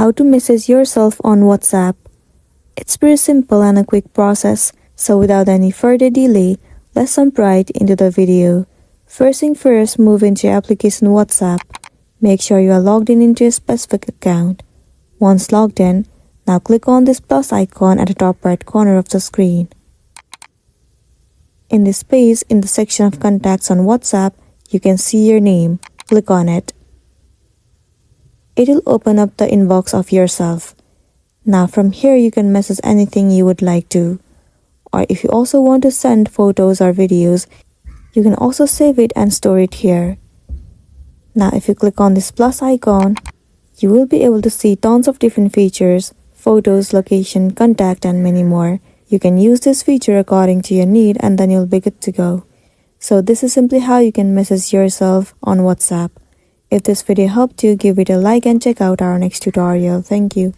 How to message yourself on WhatsApp. It's pretty simple and a quick process, so without any further delay, let's jump right into the video. First thing first, move into your application WhatsApp. Make sure you are logged in into a specific account. Once logged in, now click on this plus icon at the top right corner of the screen. In this space, in the section of contacts on WhatsApp, you can see your name. Click on it. It will open up the inbox of yourself. Now from here you can message anything you would like to. Or if you also want to send photos or videos, you can also save it and store it here. Now if you click on this plus icon, you will be able to see tons of different features, photos, location, contact, and many more. You can use this feature according to your need and then you'll be good to go. So this is simply how you can message yourself on WhatsApp. If this video helped you, give it a like and check out our next tutorial. Thank you.